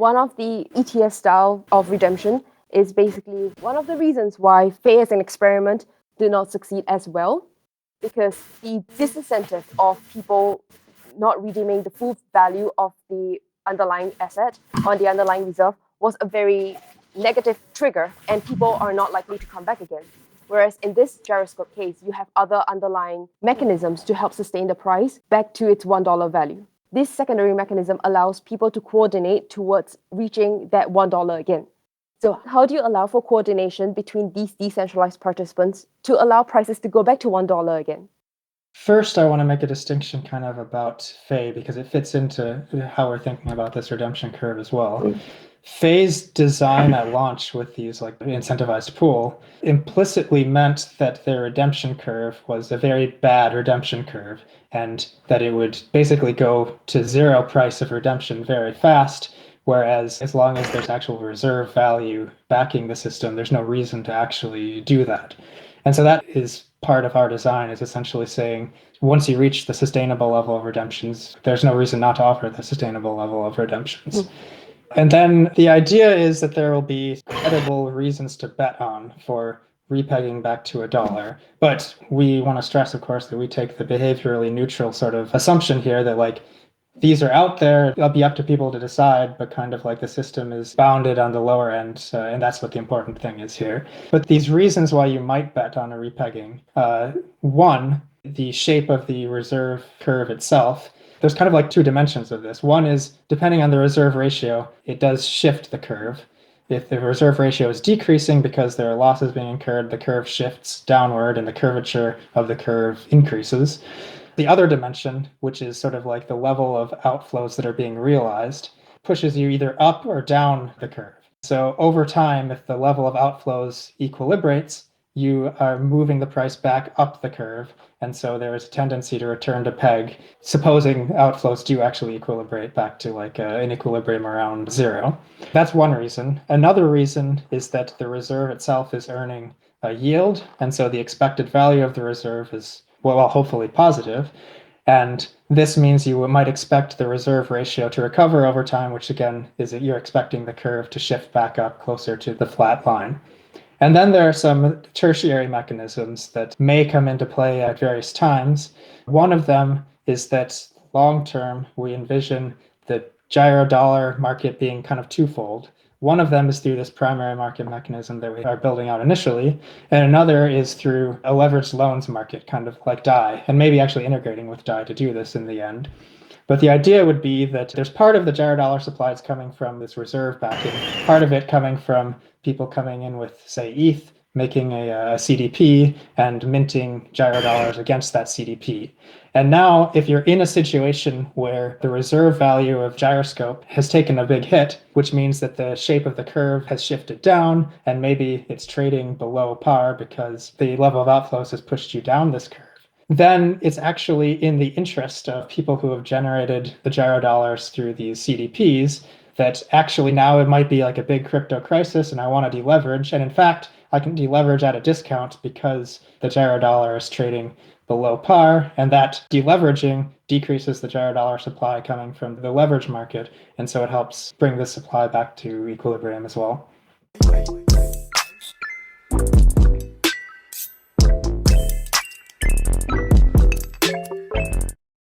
one of the ETS style of redemption is basically one of the reasons why FEI as an experiment did not succeed as well, because the disincentive of people not redeeming the full value of the underlying asset on the underlying reserve was a very negative trigger, and people are not likely to come back again. Whereas in this gyroscope case, you have other underlying mechanisms to help sustain the price back to its $1 value. This secondary mechanism allows people to coordinate towards reaching that $1 again. So how do you allow for coordination between these decentralized participants to allow prices to go back to $1 again? First, I want to make a distinction kind of about FEI because it fits into how we're thinking about this redemption curve as well. FEI's design at launch with these like incentivized pool implicitly meant that their redemption curve was a very bad redemption curve, and that it would basically go to zero price of redemption very fast. Whereas as long as there's actual reserve value backing the system, there's no reason to actually do that. And so that is part of our design, is essentially saying once you reach the sustainable level of redemptions, there's no reason not to offer the sustainable level of redemptions. And then the idea is that there will be credible reasons to bet on for repegging back to $1. But we want to stress, of course, that we take the behaviorally neutral sort of assumption here that like these are out there, it'll be up to people to decide, but kind of like the system is bounded on the lower end, and that's what the important thing is here. But these reasons why you might bet on a repegging, one, the shape of the reserve curve itself. There's kind of like two dimensions of this. One is, depending on the reserve ratio, it does shift the curve. If the reserve ratio is decreasing because there are losses being incurred, the curve shifts downward and the curvature of the curve increases. The other dimension, which is sort of like the level of outflows that are being realized, pushes you either up or down the curve. So over time, if the level of outflows equilibrates, you are moving the price back up the curve. And so there is a tendency to return to peg, supposing outflows do actually equilibrate back to like an equilibrium around zero. That's one reason. Another reason is that the reserve itself is earning a yield. And so the expected value of the reserve is, well, hopefully positive. And this means you might expect the reserve ratio to recover over time, which again is that you're expecting the curve to shift back up closer to the flat line. And then there are some tertiary mechanisms that may come into play at various times. One of them is that long-term, we envision the gyro dollar market being kind of twofold. One of them is through this primary market mechanism that we are building out initially, and another is through a leveraged loans market, kind of like DAI, and maybe actually integrating with DAI to do this in the end. But the idea would be that there's part of the gyro dollar supply is coming from this reserve backing, part of it coming from people coming in with, say, ETH, making a CDP and minting gyro dollars against that CDP. And now, if you're in a situation where the reserve value of gyroscope has taken a big hit, which means that the shape of the curve has shifted down, and maybe it's trading below par because the level of outflows has pushed you down this curve, then it's actually in the interest of people who have generated the gyro dollars through these CDPs that actually now it might be like a big crypto crisis and I want to deleverage. And in fact, I can deleverage at a discount because the gyro dollar is trading below par, and that deleveraging decreases the gyro dollar supply coming from the leverage market. And so it helps bring the supply back to equilibrium as well.